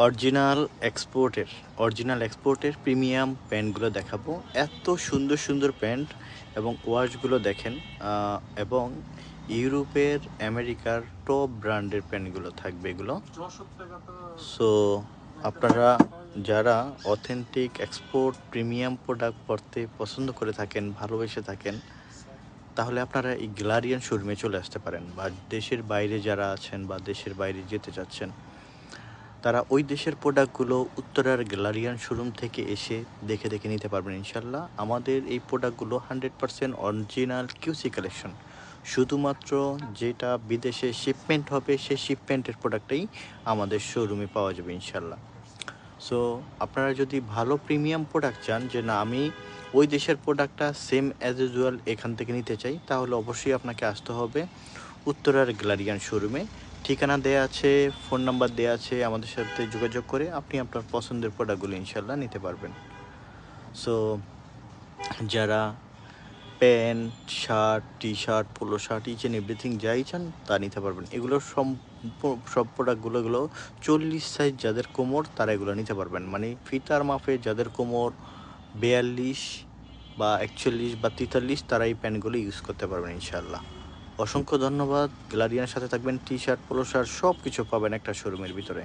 Original এক্সপোর্টের premium প্যান্টগুলো দেখাবো। এত সুন্দর সুন্দর প্যান্ট এবং ওয়াচগুলো দেখেন, এবং ইউরোপের আমেরিকার টপ ব্র্যান্ডের প্যান্টগুলো থাকবে এগুলো। সো আপনারা যারা অথেন্টিক এক্সপোর্ট প্রিমিয়াম প্রোডাক্ট পরতে পছন্দ করে থাকেন, ভালোবেসে থাকেন, তাহলে আপনারা এই গ্যালারিয়ান শোরুমে চলে আসতে পারেন। বা দেশের বাইরে যারা আছেন বা দেশের বাইরে যেতে চাচ্ছেন, তারা ওই দেশের প্রোডাক্টগুলো উত্তরার গ্যালারিয়ান শোরুম থেকে এসে দেখে দেখে নিতে পারবেন ইনশাল্লাহ। আমাদের এই প্রোডাক্টগুলো 100% অরিজিনাল কিউসি কালেকশন। শুধুমাত্র যেটা বিদেশে শিপমেন্ট হবে সেই শিপমেন্টের প্রোডাক্টটাই আমাদের শোরুমে পাওয়া যাবে ইনশাল্লাহ। সো আপনারা যদি ভালো প্রিমিয়াম প্রোডাক্ট চান, যে না আমি ওই দেশের প্রোডাক্টটা সেম অ্যাজ ইউজুয়াল এখান থেকে নিতে চাই, তাহলে অবশ্যই আপনাকে আসতে হবে উত্তরার গ্যালারিয়ান শোরুমে। ঠিকানা দেয়া আছে, ফোন নাম্বার দেয়া আছে, আমাদের সাথে যোগাযোগ করে আপনি আপনার পছন্দের প্রোডাক্টগুলো ইনশাল্লাহ নিতে পারবেন। সো যারা pant, shirt, T shirt, polo shirt, each and everything যাই চান তা নিতে পারবেন। এগুলো সব প্রোডাক্টগুলো এগুলো 40 সাইজ যাদের কোমর তারা এগুলো নিতে পারবেন। মানে ফিতার মাপে যাদের কোমর 42 বা 41 বা 43, তারা এই প্যান্টগুলো ইউজ করতে পারবেন ইনশাল্লাহ। অসংখ্য ধন্যবাদ। গ্যালারিয়ানের সাথে থাকবেন। টি শার্ট, পোলো শার্ট সব কিছু পাবেন একটা শোরুমের ভিতরে।